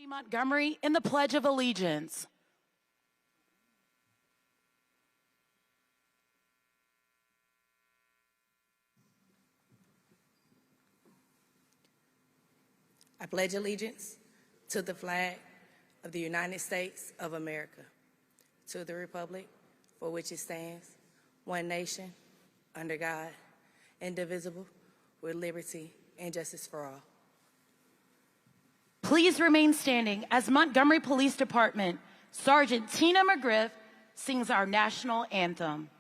Montgomery in the Pledge of Allegiance. I pledge allegiance to the flag of the United States of America, to the republic for which it stands, one nation, under God, indivisible, with liberty and justice for all. Please remain standing as Montgomery Police Department Sergeant Tina McGriff sings our national anthem.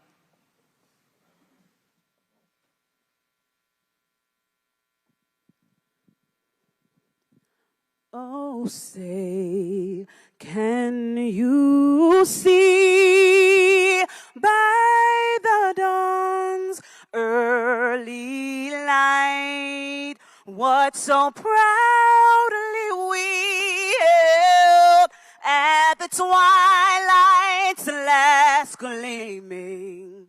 Oh, say, can you see by the dawn's early light what so proudly we held at the twilight's last gleaming,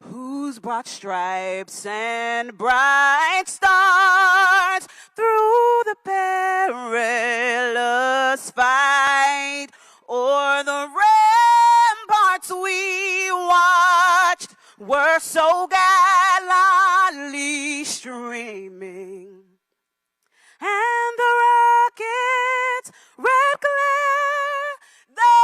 whose broad stripes and bright stars through the perilous fight o'er the ramparts we watched were so gallantly streaming, and the rocket's red glare, the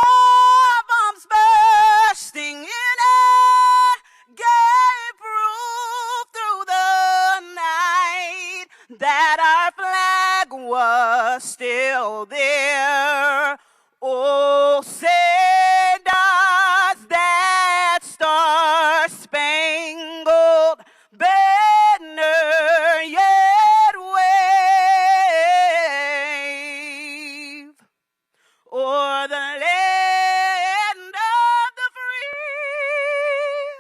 bombs bursting in air, gave proof through the night that our flag was still there. Oh, say does that star-spangled banner yet wave o'er the land of the free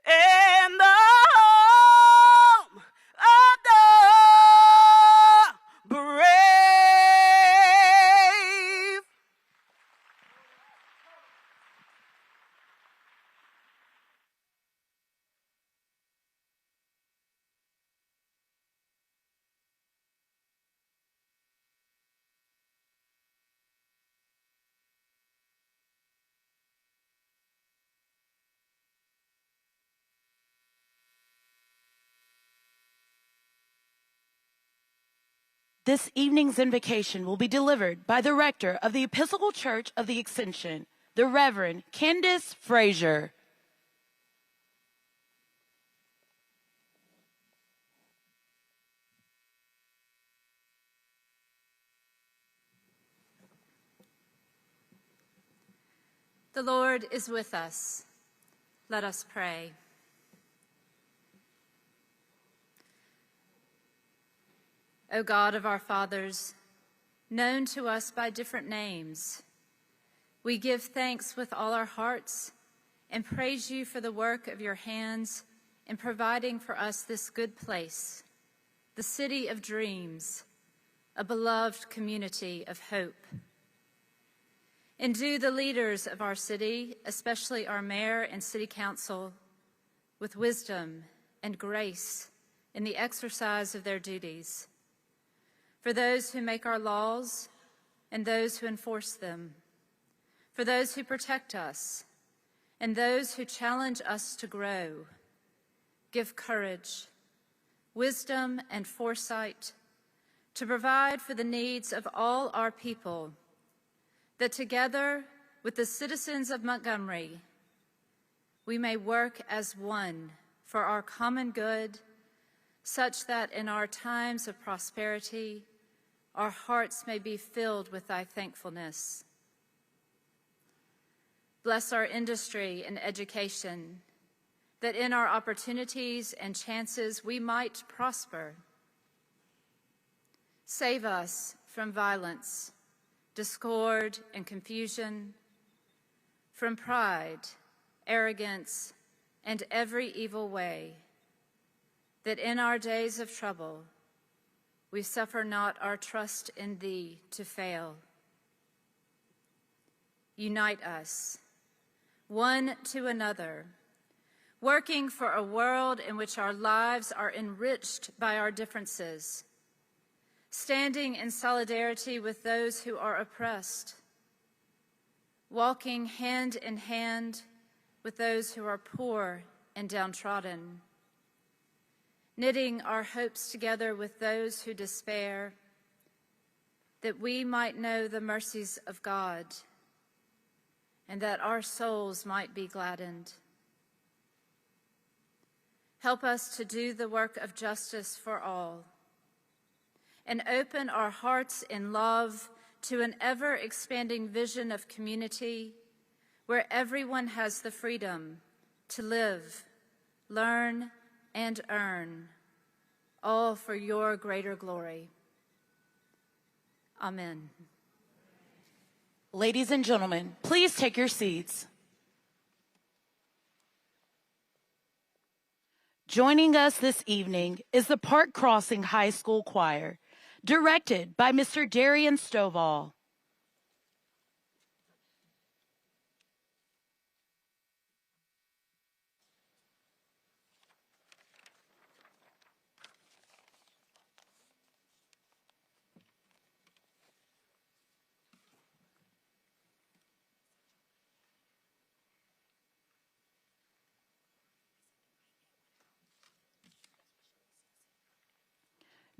and the home of the brave. This evening's invocation will be delivered by the rector of the Episcopal Church of the Extension, the Reverend Candace Frazier. The Lord is with us. Let us pray. O God of our fathers, known to us by different names, we give thanks with all our hearts and praise you for the work of your hands in providing for us this good place, the city of dreams, a beloved community of hope. Endue the leaders of our city, especially our mayor and city council, with wisdom and grace in the exercise of their duties. For those who make our laws and those who enforce them, for those who protect us and those who challenge us to grow, give courage, wisdom, and foresight to provide for the needs of all our people, that together with the citizens of Montgomery, we may work as one for our common good, such that in our times of prosperity, our hearts may be filled with thy thankfulness. Bless our industry and education, that in our opportunities and chances we might prosper. Save us from violence, discord, and confusion, from pride, arrogance, and every evil way, that in our days of trouble we suffer not our trust in thee to fail. Unite us, one to another, working for a world in which our lives are enriched by our differences, standing in solidarity with those who are oppressed, walking hand in hand with those who are poor and downtrodden, knitting our hopes together with those who despair, that we might know the mercies of God and that our souls might be gladdened. Help us to do the work of justice for all and open our hearts in love to an ever-expanding vision of community where everyone has the freedom to live, learn, and earn, all for your greater glory. Amen. Ladies and gentlemen, please take your seats. Joining us this evening is the Park Crossing High School Choir, directed by Mr. Darian Stovall.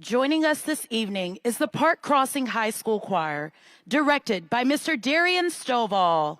Joining us this evening is the Park Crossing High School Choir, directed by Mr. Darian Stovall.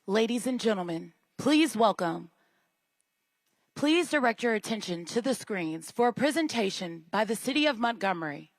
Ladies and gentlemen, please direct your attention to the screens for a presentation by the City of Montgomery.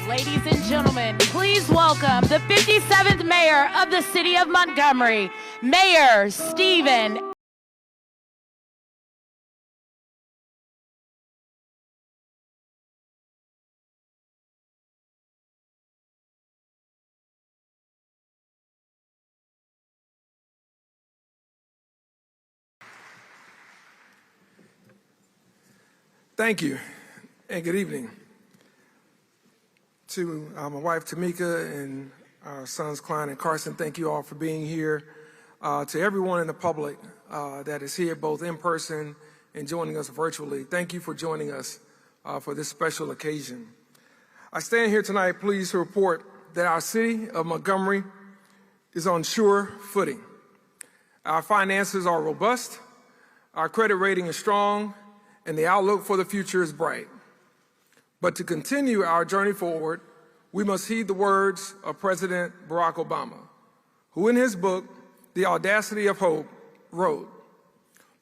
Ladies and gentlemen, please welcome the 57th Mayor of the City of Montgomery, Mayor Steven. Thank you, and good evening. To my wife, Tamika, and our sons, Klein and Carson, thank you all for being here. To everyone in the public that is here, both in person and joining us virtually, thank you for joining us for this special occasion. I stand here tonight pleased to report that our city of Montgomery is on sure footing. Our finances are robust, our credit rating is strong, and the outlook for the future is bright. But to continue our journey forward, we must heed the words of President Barack Obama, who in his book, The Audacity of Hope, wrote,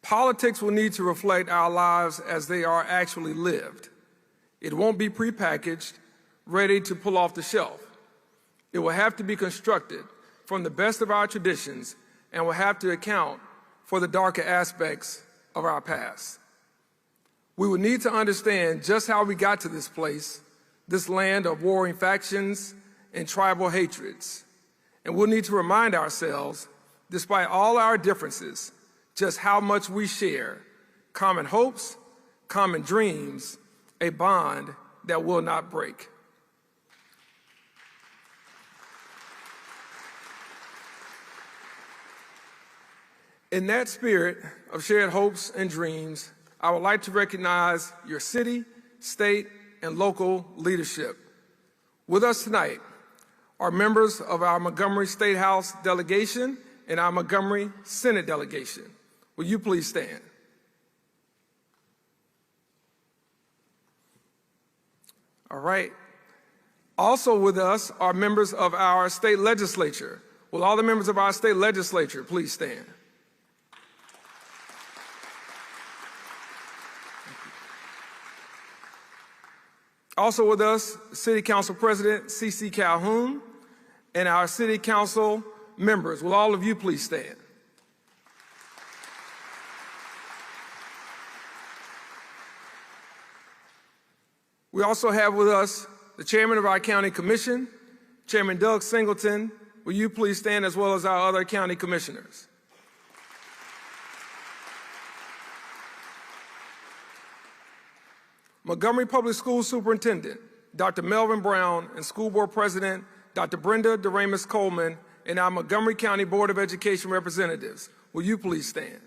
"Politics will need to reflect our lives as they are actually lived. It won't be prepackaged, ready to pull off the shelf. It will have to be constructed from the best of our traditions and will have to account for the darker aspects of our past. We will need to understand just how we got to this place, this land of warring factions and tribal hatreds. And we'll need to remind ourselves, despite all our differences, just how much we share, common hopes, common dreams, a bond that will not break." In that spirit of shared hopes and dreams, I would like to recognize your city, state, and local leadership. With us tonight are members of our Montgomery State House delegation and our Montgomery Senate delegation. Will you please stand? All right. Also with us are members of our state legislature. Will all the members of our state legislature please stand? Also with us, City Council President C.C. Calhoun and our City Council members. Will all of you please stand? We also have with us the Chairman of our County Commission, Chairman Doug Singleton. Will you please stand, as well as our other county commissioners? Montgomery Public Schools Superintendent, Dr. Melvin Brown, and School Board President, Dr. Brenda DeRamus Coleman, and our Montgomery County Board of Education representatives. Will you please stand?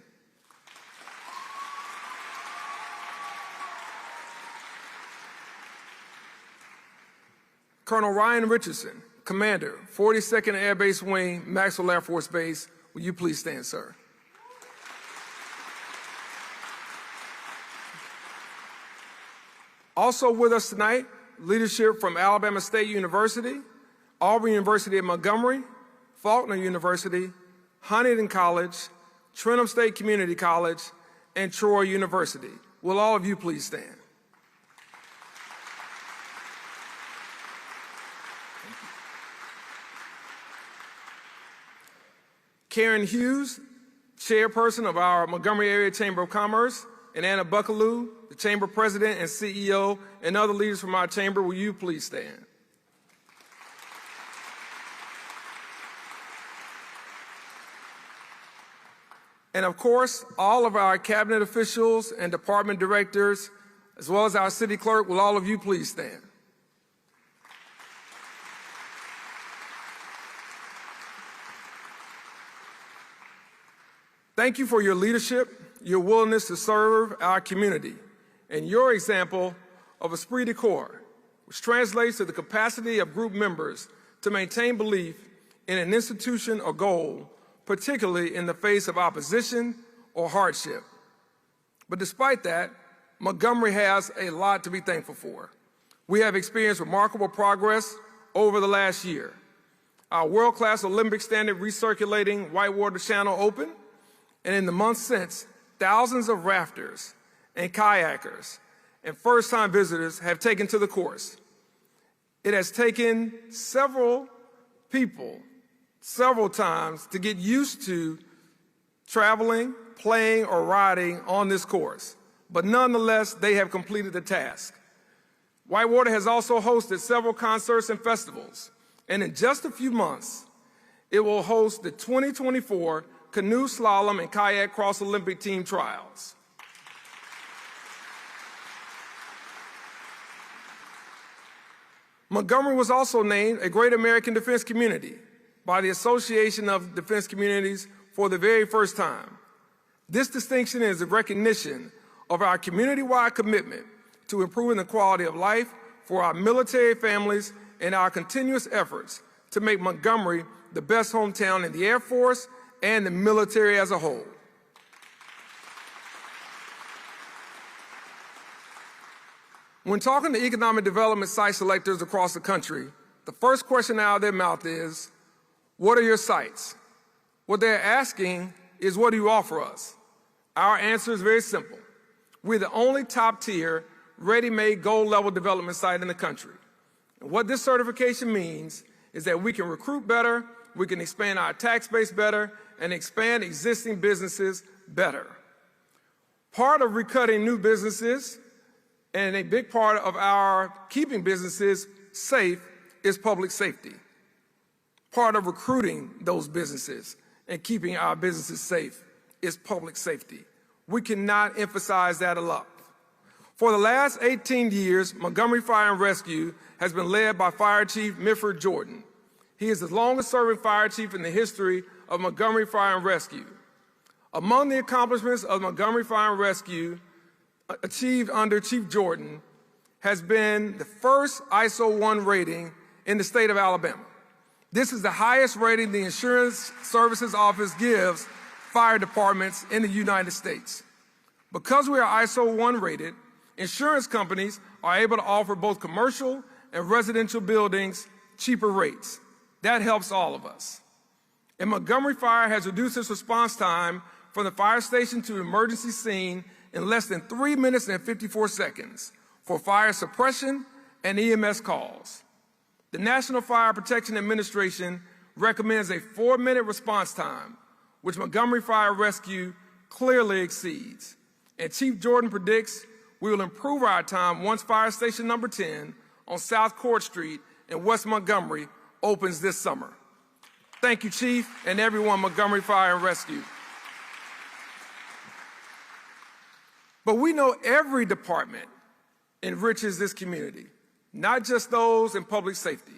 Colonel Ryan Richardson, Commander, 42nd Air Base Wing, Maxwell Air Force Base. Will you please stand, sir? Also with us tonight, leadership from Alabama State University, Auburn University at Montgomery, Faulkner University, Huntington College, Trenton State Community College, and Troy University. Will all of you please stand? Karen Hughes, chairperson of our Montgomery Area Chamber of Commerce, and Anna Buckaloo, the Chamber President and CEO, and other leaders from our chamber. Will you please stand? And of course, all of our cabinet officials and department directors, as well as our city clerk. Will all of you please stand? Thank you for your leadership, your willingness to serve our community, and your example of esprit de corps, which translates to the capacity of group members to maintain belief in an institution or goal, particularly in the face of opposition or hardship. But despite that, Montgomery has a lot to be thankful for. We have experienced remarkable progress over the last year. Our world-class Olympic standard recirculating whitewater channel opened, and in the months since, thousands of rafters and kayakers and first-time visitors have taken to the course. It has taken several people several times to get used to traveling, playing, or riding on this course, but nonetheless, they have completed the task. Whitewater has also hosted several concerts and festivals, and in just a few months, it will host the 2024 Canoe Slalom and Kayak Cross Olympic Team Trials. Montgomery was also named a Great American Defense Community by the Association of Defense Communities for the very first time. This distinction is a recognition of our community-wide commitment to improving the quality of life for our military families and our continuous efforts to make Montgomery the best hometown in the Air Force and the military as a whole. When talking to economic development site selectors across the country, the first question out of their mouth is, what are your sites? What they're asking is, what do you offer us? Our answer is very simple. We're the only top-tier, ready-made, gold-level development site in the country. And what this certification means is that we can recruit better, we can expand our tax base better, and expand existing businesses better. Part of recutting new businesses and a big part of our keeping businesses safe is public safety. Part of recruiting those businesses and keeping our businesses safe is public safety. We cannot emphasize that enough. For the last 18 years, Montgomery Fire and Rescue has been led by Fire Chief Mifford Jordan. He is the longest-serving fire chief in the history of Montgomery Fire and Rescue. Among the accomplishments of Montgomery Fire and Rescue achieved under Chief Jordan has been the first ISO 1 rating in the state of Alabama. This is the highest rating the Insurance Services Office gives fire departments in the United States. Because we are ISO 1 rated, insurance companies are able to offer both commercial and residential buildings cheaper rates. That helps all of us. And Montgomery Fire has reduced its response time from the fire station to the emergency scene in less than 3 minutes and 54 seconds for fire suppression and EMS calls. The National Fire Protection Administration recommends a 4-minute response time, which Montgomery Fire Rescue clearly exceeds. And Chief Jordan predicts we will improve our time once Fire Station number 10 on South Court Street in West Montgomery opens this summer. Thank you, Chief, and everyone Montgomery Fire and Rescue. But we know every department enriches this community, not just those in public safety.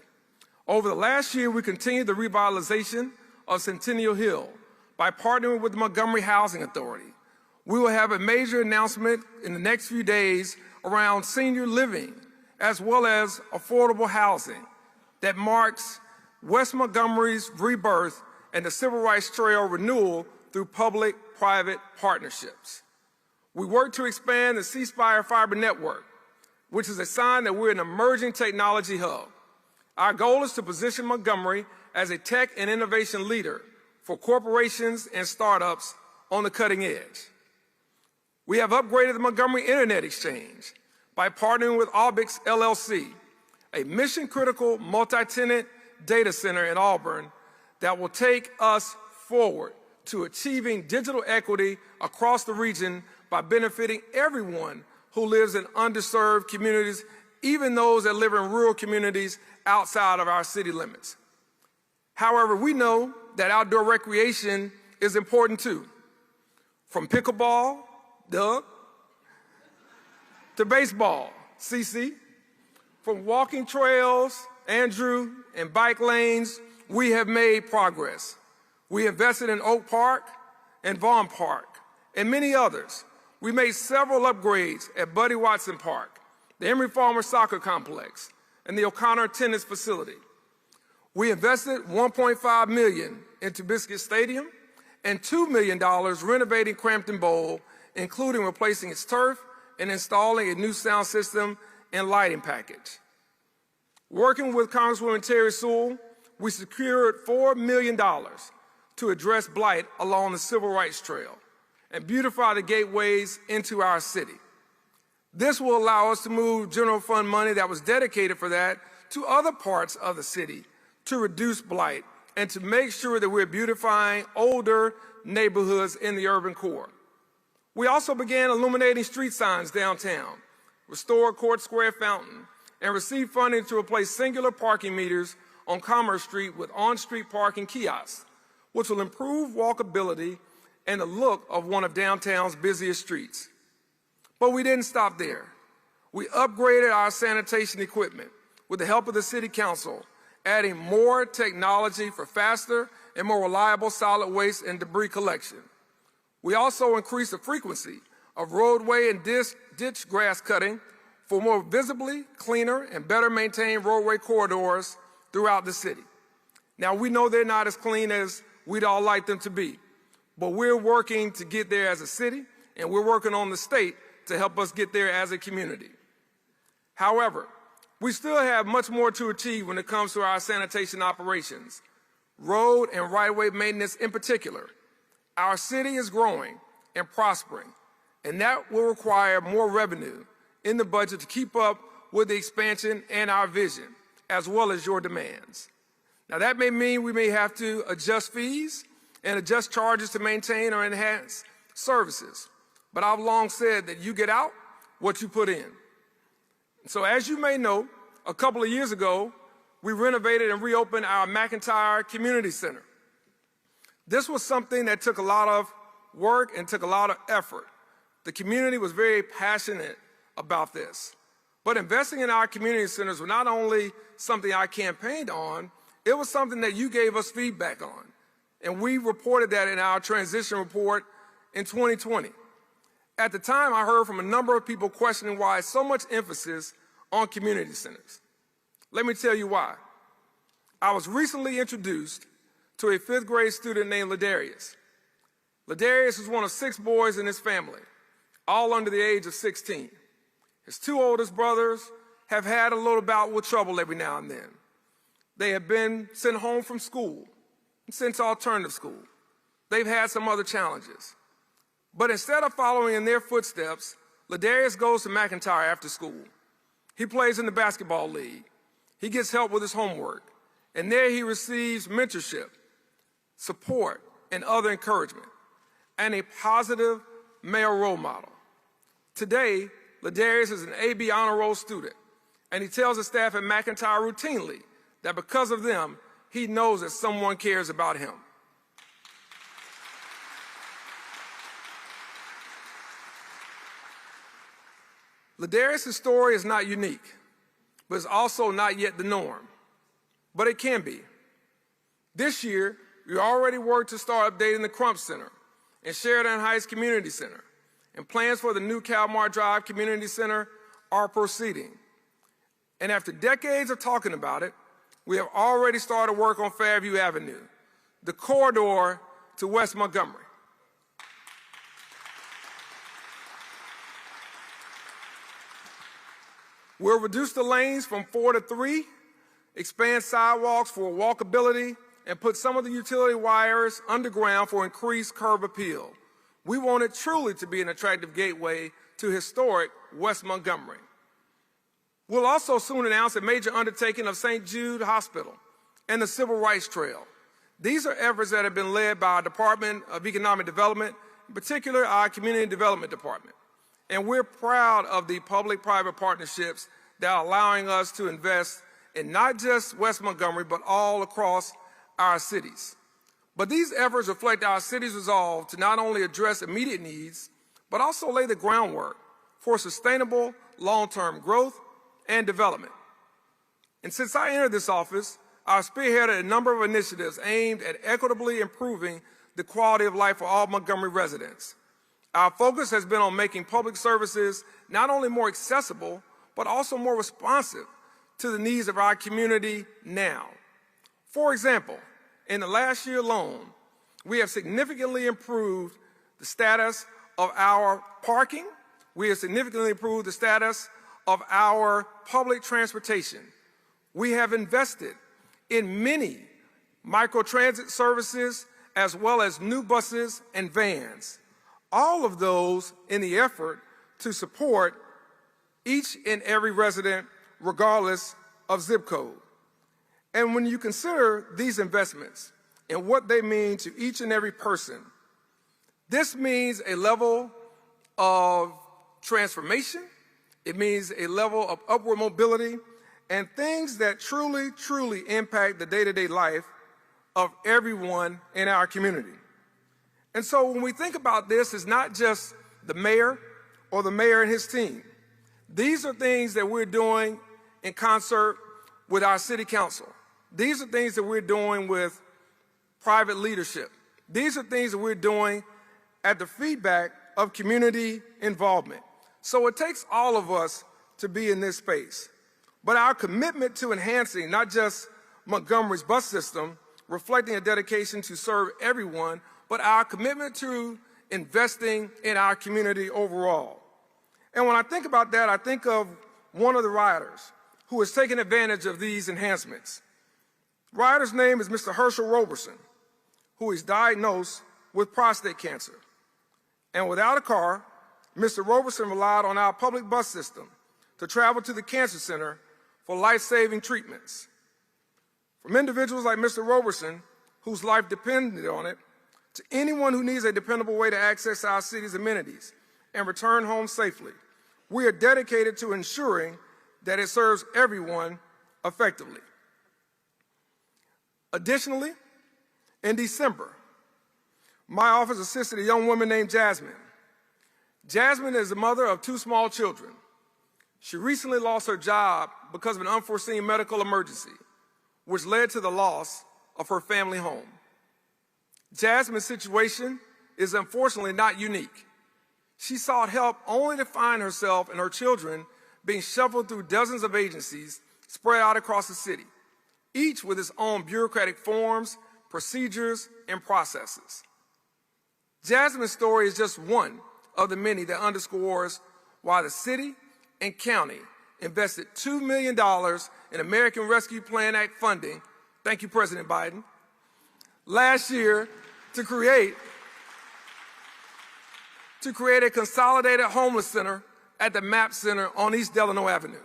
Over the last year, we continued the revitalization of Centennial Hill by partnering with the Montgomery Housing Authority. We will have a major announcement in the next few days around senior living as well as affordable housing that marks West Montgomery's rebirth and the Civil Rights Trail renewal through public-private partnerships. We work to expand the C-Spire fiber network, which is a sign that we're an emerging technology hub. Our goal is to position Montgomery as a tech and innovation leader for corporations and startups on the cutting edge. We have upgraded the Montgomery Internet Exchange by partnering with Albix LLC, a mission-critical multi-tenant data center in Auburn that will take us forward to achieving digital equity across the region by benefiting everyone who lives in underserved communities, even those that live in rural communities outside of our city limits. However, we know that outdoor recreation is important too. From pickleball, Doug, to baseball, CC, from walking trails, Andrew, and bike lanes, we have made progress. We invested in Oak Park and Vaughn Park and many others. We made several upgrades at Buddy Watson Park, the Emory Farmer Soccer Complex, and the O'Connor Tennis Facility. We invested $1.5 million into Biscuit Stadium and $2 million renovating Crampton Bowl, including replacing its turf and installing a new sound system and lighting package. Working with Congresswoman Terry Sewell, we secured $4 million to address blight along the Civil Rights Trail and beautify the gateways into our city. This will allow us to move general fund money that was dedicated for that to other parts of the city to reduce blight and to make sure that we're beautifying older neighborhoods in the urban core. We also began illuminating street signs downtown, restored Court Square Fountain, and received funding to replace singular parking meters on Commerce Street with on-street parking kiosks, which will improve walkability and the look of one of downtown's busiest streets. But we didn't stop there. We upgraded our sanitation equipment with the help of the City Council, adding more technology for faster and more reliable solid waste and debris collection. We also increased the frequency of roadway and ditch grass cutting for more visibly cleaner and better maintained roadway corridors throughout the city. Now, we know they're not as clean as we'd all like them to be, but we're working to get there as a city, and we're working on the state to help us get there as a community. However, we still have much more to achieve when it comes to our sanitation operations, road and right-of-way maintenance in particular. Our city is growing and prospering, and that will require more revenue in the budget to keep up with the expansion and our vision, as well as your demands. Now, that may mean we may have to adjust fees and adjust charges to maintain or enhance services, but I've long said that you get out what you put in. So as you may know, a couple of years ago, we renovated and reopened our McIntyre Community Center. This was something that took a lot of work and took a lot of effort. The community was very passionate about this. But investing in our community centers was not only something I campaigned on, it was something that you gave us feedback on. And we reported that in our transition report in 2020. At the time, I heard from a number of people questioning why so much emphasis on community centers. Let me tell you why. I was recently introduced to a 5th grade student named Ladarius. Ladarius is one of 6 boys in his family, all under the age of 16. His two oldest brothers have had a little bout with trouble every now and then. They have been sent home from school, sent to alternative school. They've had some other challenges. But instead of following in their footsteps, Ladarius goes to McIntyre after school. He plays in the basketball league. He gets help with his homework. And there he receives mentorship, support, and other encouragement, and a positive male role model. Today, Ladarius is an AB honor roll student, and he tells the staff at McIntyre routinely that because of them, he knows that someone cares about him. Ladarius' story is not unique, but it's also not yet the norm. But it can be. This year, we already worked to start updating the Crump Center and Sheridan Heights Community Center, and plans for the new Calmar Drive Community Center are proceeding. And after decades of talking about it, we have already started work on Fairview Avenue, the corridor to West Montgomery. We'll reduce the lanes from 4 to 3, expand sidewalks for walkability, and put some of the utility wires underground for increased curb appeal. We want it truly to be an attractive gateway to historic West Montgomery. We'll also soon announce a major undertaking of St. Jude Hospital and the Civil Rights Trail. These are efforts that have been led by our Department of Economic Development, in particular our Community Development Department. And we're proud of the public-private partnerships that are allowing us to invest in not just West Montgomery, but all across our cities. But these efforts reflect our city's resolve to not only address immediate needs, but also lay the groundwork for sustainable long-term growth and development. And since I entered this office, I've spearheaded a number of initiatives aimed at equitably improving the quality of life for all Montgomery residents. Our focus has been on making public services not only more accessible, but also more responsive to the needs of our community now. For example, in the last year alone, we have significantly improved the status of our parking. We have significantly improved the status of our public transportation. We have invested in many microtransit services as well as new buses and vans. All of those in the effort to support each and every resident regardless of zip code. And when you consider these investments and what they mean to each and every person, this means a level of transformation, it means a level of upward mobility, and things that truly, truly impact the day-to-day life of everyone in our community. And so when we think about this, it's not just the mayor or the mayor and his team. These are things that we're doing in concert with our city council. These are things that we're doing with private leadership. These are things that we're doing at the feedback of community involvement. So it takes all of us to be in this space. But our commitment to enhancing not just Montgomery's bus system, reflecting a dedication to serve everyone, but our commitment to investing in our community overall. And when I think about that, I think of one of the riders who has taken advantage of these enhancements. The rider's name is Mr. Herschel Roberson, who is diagnosed with prostate cancer. And without a car, Mr. Roberson relied on our public bus system to travel to the cancer center for life-saving treatments. From individuals like Mr. Roberson, whose life depended on it, to anyone who needs a dependable way to access our city's amenities and return home safely, we are dedicated to ensuring that it serves everyone effectively. Additionally, in December, my office assisted a young woman named Jasmine. Jasmine is the mother of 2 small children. She recently lost her job because of an unforeseen medical emergency, which led to the loss of her family home. Jasmine's situation is unfortunately not unique. She sought help only to find herself and her children being shuffled through dozens of agencies spread out across the city, each with its own bureaucratic forms, procedures, and processes. Jasmine's story is just one of the many that underscores why the city and county invested $2 million in American Rescue Plan Act funding, thank you, President Biden, last year to create a consolidated homeless center at the MAP Center on East Delano Avenue.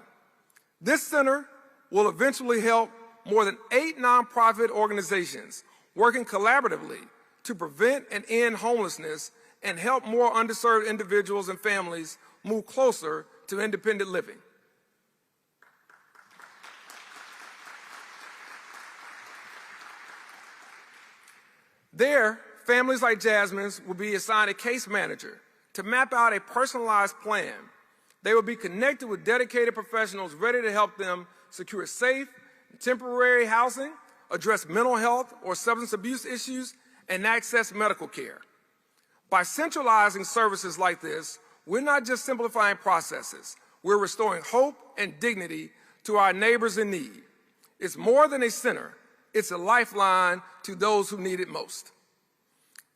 This center will eventually help more than 8 nonprofit organizations working collaboratively to prevent and end homelessness and help more underserved individuals and families move closer to independent living. There, families like Jasmine's will be assigned a case manager to map out a personalized plan. They will be connected with dedicated professionals ready to help them secure safe, temporary housing, address mental health or substance abuse issues, and access medical care. By centralizing services like this, we're not just simplifying processes, we're restoring hope and dignity to our neighbors in need. It's more than a center, it's a lifeline to those who need it most.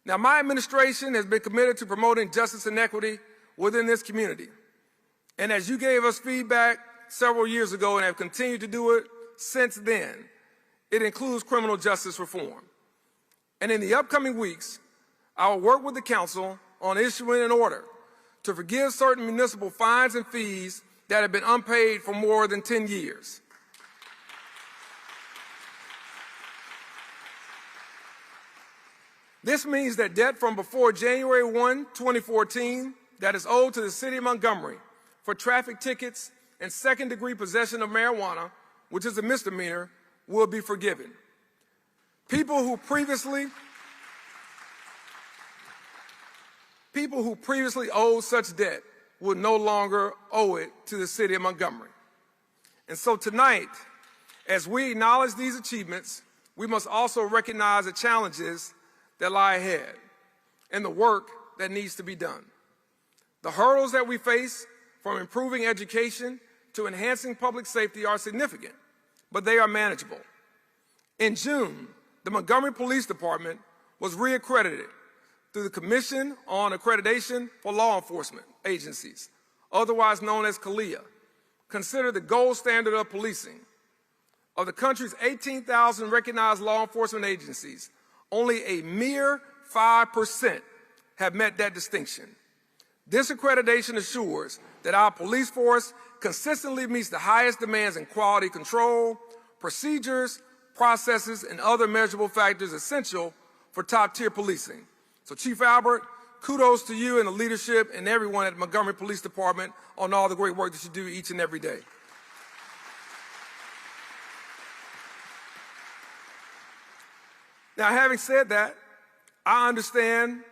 Now, my administration has been committed to promoting justice and equity within this community. And as you gave us feedback several years ago and have continued to do it since then, it includes criminal justice reform. And in the upcoming weeks, I will work with the council on issuing an order to forgive certain municipal fines and fees that have been unpaid for more than 10 years. This means that debt from before January 1, 2014 that is owed to the City of Montgomery for traffic tickets and second-degree possession of marijuana, which is a misdemeanor, will be forgiven. People who previously owed such debt will no longer owe it to the City of Montgomery. And so tonight, as we acknowledge these achievements, we must also recognize the challenges that lie ahead and the work that needs to be done. The hurdles that we face, from improving education to enhancing public safety, are significant, but they are manageable. In June, the Montgomery Police Department was reaccredited through the Commission on Accreditation for Law Enforcement Agencies, otherwise known as CALEA, considered the gold standard of policing. Of the country's 18,000 recognized law enforcement agencies, only a mere 5% have met that distinction. This accreditation assures that our police force consistently meets the highest demands in quality control, procedures, processes, and other measurable factors essential for top-tier policing. So, Chief Albert, kudos to you and the leadership and everyone at Montgomery Police Department on all the great work that you do each and every day. Now, having said that, I understand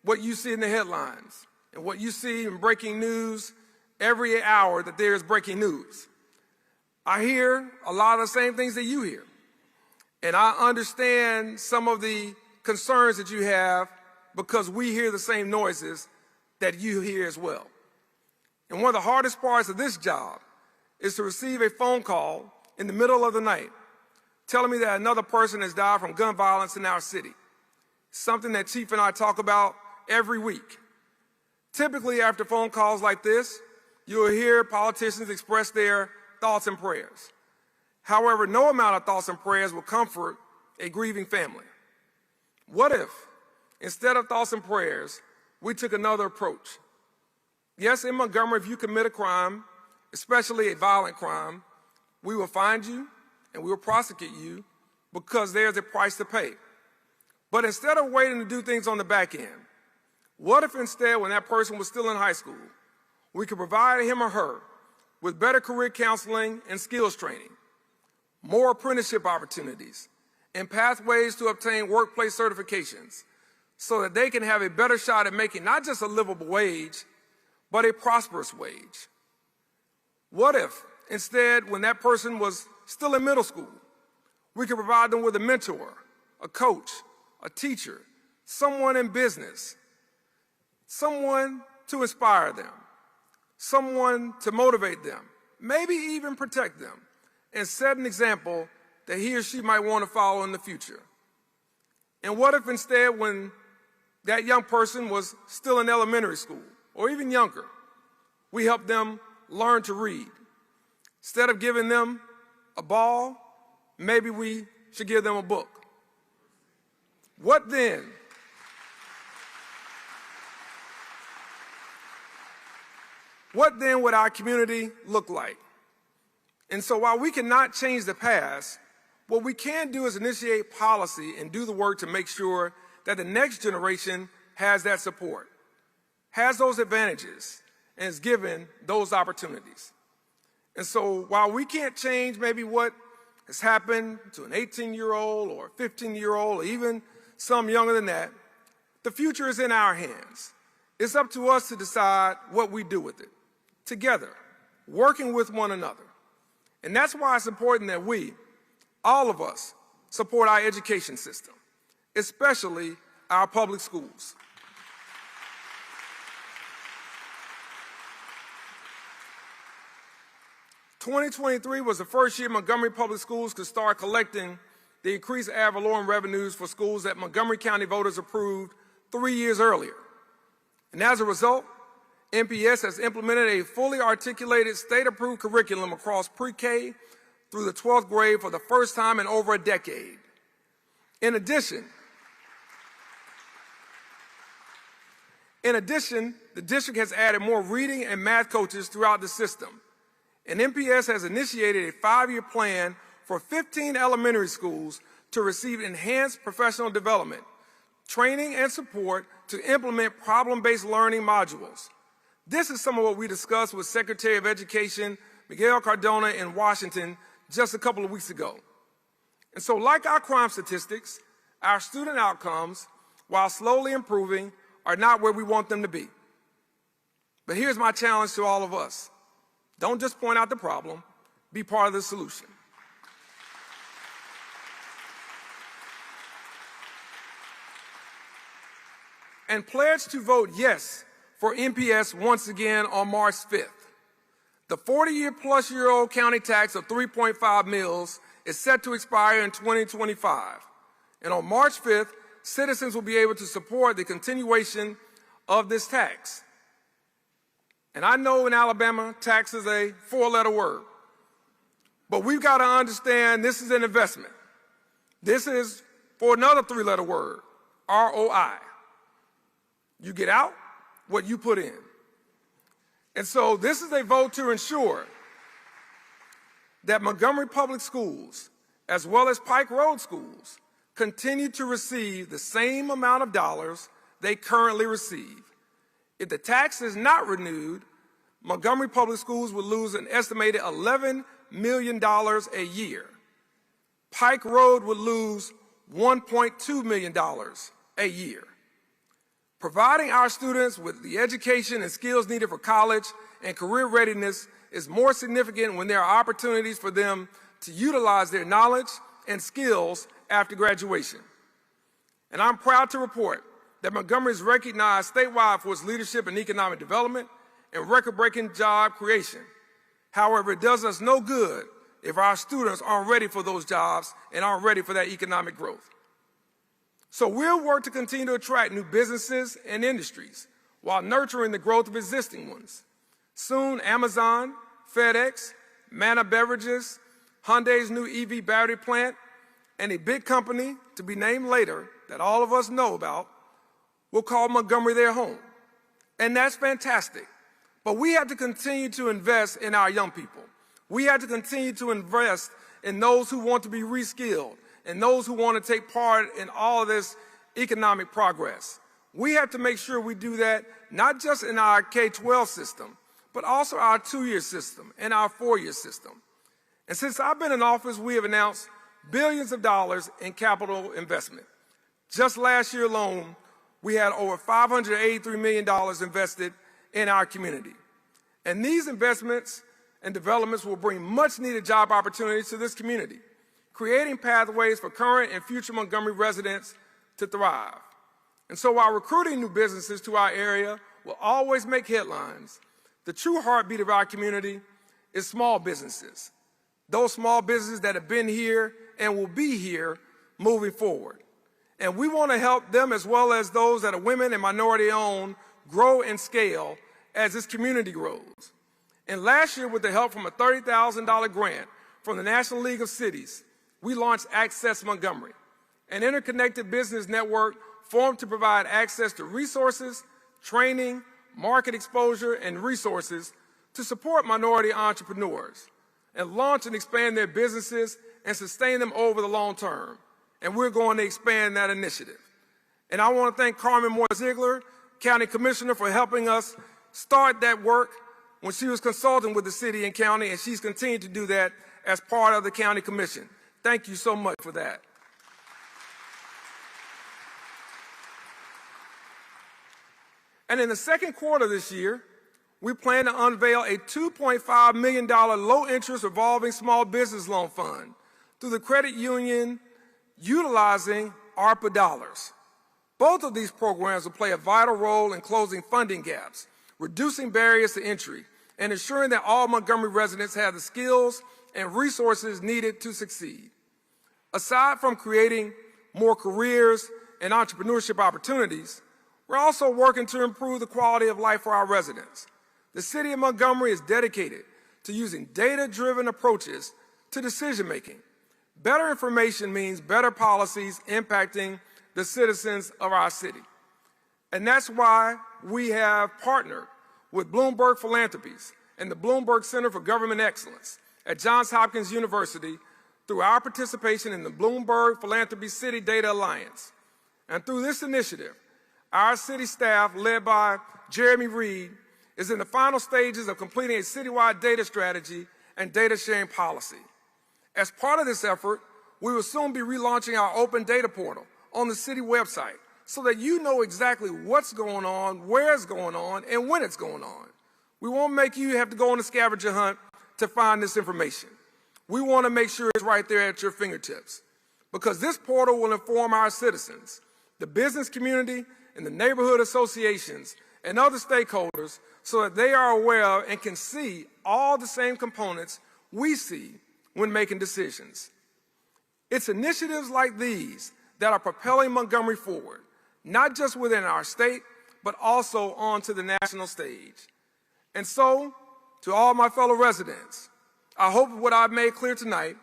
what you see in the headlines and what you see in breaking news every hour that there is breaking news. I hear a lot of the same things that you hear. And I understand some of the concerns that you have because we hear the same noises that you hear as well. And one of the hardest parts of this job is to receive a phone call in the middle of the night telling me that another person has died from gun violence in our city, something that Chief and I talk about every week. Typically, after phone calls like this, you'll hear politicians express their thoughts and prayers. However, no amount of thoughts and prayers will comfort a grieving family. What if, instead of thoughts and prayers, we took another approach? Yes, in Montgomery, if you commit a crime, especially a violent crime, we will find you and we will prosecute you because there's a price to pay. But instead of waiting to do things on the back end, what if instead, when that person was still in high school, we could provide him or her with better career counseling and skills training, more apprenticeship opportunities, and pathways to obtain workplace certifications so that they can have a better shot at making not just a livable wage, but a prosperous wage? What if instead, when that person was still in middle school, we could provide them with a mentor, a coach, a teacher, someone in business, someone to inspire them, someone to motivate them, maybe even protect them, and set an example that he or she might want to follow in the future? And what if instead, when that young person was still in elementary school or even younger, we helped them learn to read. Instead of giving them a ball, maybe we should give them a book. What then? What then would our community look like? And so while we cannot change the past, what we can do is initiate policy and do the work to make sure that the next generation has that support, has those advantages, and is given those opportunities. And so while we can't change maybe what has happened to an 18-year-old or a 15-year-old or even some younger than that, the future is in our hands. It's up to us to decide what we do with it, together, working with one another. And that's why it's important that we, all of us, support our education system, especially our public schools. "2023 was the first year Montgomery Public Schools could start collecting the increased ad valorem revenues for schools that Montgomery County voters approved 3 years earlier. And as a result, MPS has implemented a fully articulated state-approved curriculum across pre-K through the 12th grade for the first time in over a decade. In addition, the district has added more reading and math coaches throughout the system. And MPS has initiated a 5-year plan for 15 elementary schools to receive enhanced professional development, training, and support to implement problem-based learning modules. This is some of what we discussed with Secretary of Education Miguel Cardona in Washington just a couple of weeks ago. And so like our crime statistics, our student outcomes, while slowly improving, are not where we want them to be. But here's my challenge to all of us. Don't just point out the problem, be part of the solution. And pledge to vote yes for MPS once again on March 5th. The 40-year-plus-year-old county tax of 3.5 mills is set to expire in 2025. And on March 5th, citizens will be able to support the continuation of this tax. And I know in Alabama, tax is a 4-letter word. But we've got to understand this is an investment. This is for another 3-letter word, ROI. You get out what you put in. And so this is a vote to ensure that Montgomery Public Schools, as well as Pike Road Schools, continue to receive the same amount of dollars they currently receive. If the tax is not renewed, Montgomery Public Schools would lose an estimated $11 million a year. Pike Road would lose $1.2 million a year. Providing our students with the education and skills needed for college and career readiness is more significant when there are opportunities for them to utilize their knowledge and skills after graduation. And I'm proud to report that Montgomery is recognized statewide for its leadership in economic development and record-breaking job creation. However, it does us no good if our students aren't ready for those jobs and aren't ready for that economic growth. So we'll work to continue to attract new businesses and industries while nurturing the growth of existing ones. Soon, Amazon, FedEx, Manna Beverages, Hyundai's new EV battery plant, and a big company, to be named later, that all of us know about, will call Montgomery their home. And that's fantastic. But we have to continue to invest in our young people. We have to continue to invest in those who want to be reskilled and those who want to take part in all of this economic progress. We have to make sure we do that not just in our K-12 system, but also our 2-year system and our 4-year system. And since I've been in office, we have announced billions of dollars in capital investment. Just last year alone, we had over $583 million invested in our community. And these investments and developments will bring much-needed job opportunities to this community, creating pathways for current and future Montgomery residents to thrive. And so while recruiting new businesses to our area will always make headlines, the true heartbeat of our community is small businesses, those small businesses that have been here and will be here moving forward. And we want to help them as well as those that are women and minority-owned grow and scale as this community grows. And last year, with the help from a $30,000 grant from the National League of Cities, we launched Access Montgomery, an interconnected business network formed to provide access to resources, training, market exposure, and resources to support minority entrepreneurs and launch and expand their businesses and sustain them over the long term. And we're going to expand that initiative. And I want to thank Carmen Moore-Ziegler, County Commissioner, for helping us start that work when she was consulting with the city and county, and she's continued to do that as part of the County Commission. Thank you so much for that. And in the second quarter of this year, we plan to unveil a $2.5 million low-interest revolving small business loan fund through the credit union utilizing ARPA dollars. Both of these programs will play a vital role in closing funding gaps, reducing barriers to entry, and ensuring that all Montgomery residents have the skills and resources needed to succeed. Aside from creating more careers and entrepreneurship opportunities, we're also working to improve the quality of life for our residents. The City of Montgomery is dedicated to using data-driven approaches to decision-making. Better information means better policies impacting the citizens of our city. And that's why we have partnered with Bloomberg Philanthropies and the Bloomberg Center for Government Excellence at Johns Hopkins University through our participation in the Bloomberg Philanthropy City Data Alliance. And through this initiative, our city staff, led by Jeremy Reed, is in the final stages of completing a citywide data strategy and data sharing policy. As part of this effort, we will soon be relaunching our open data portal on the city website so that you know exactly what's going on, where it's going on, and when it's going on. We won't make you have to go on a scavenger hunt to find this information. We want to make sure it's right there at your fingertips, because this portal will inform our citizens, the business community, and the neighborhood associations and other stakeholders so that they are aware and can see all the same components we see when making decisions. It's initiatives like these that are propelling Montgomery forward, not just within our state, but also onto the national stage. And so, to all my fellow residents, I hope what I've made clear tonight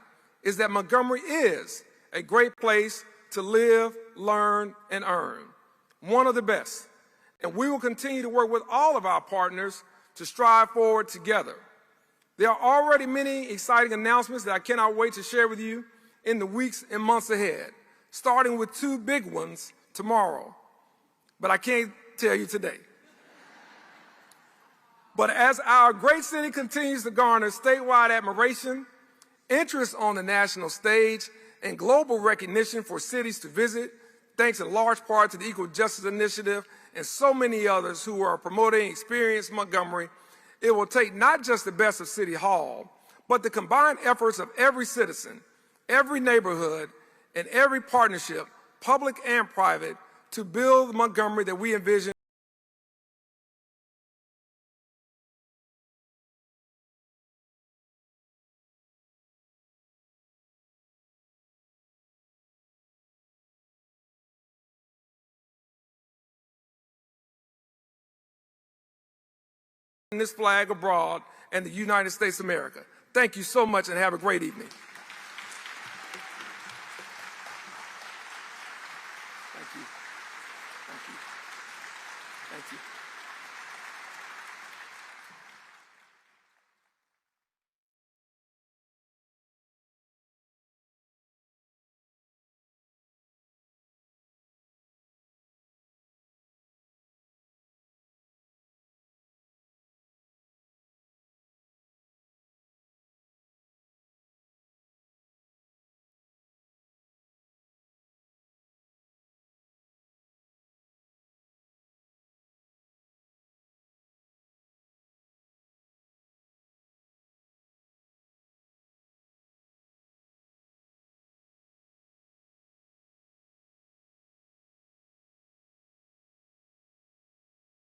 is that Montgomery is a great place to live, learn, and earn, one of the best. And we will continue to work with all of our partners to strive forward together. There are already many exciting announcements that I cannot wait to share with you in the weeks and months ahead, starting with two big ones tomorrow. But I can't tell you today. But as our great city continues to garner statewide admiration, interest on the national stage, and global recognition for cities to visit, thanks in large part to the Equal Justice Initiative and so many others who are promoting Experience Montgomery, it will take not just the best of City Hall, but the combined efforts of every citizen, every neighborhood, and every partnership, public and private, to build the Montgomery that we envision. This flag abroad and the United States of America. Thank you so much and have a great evening.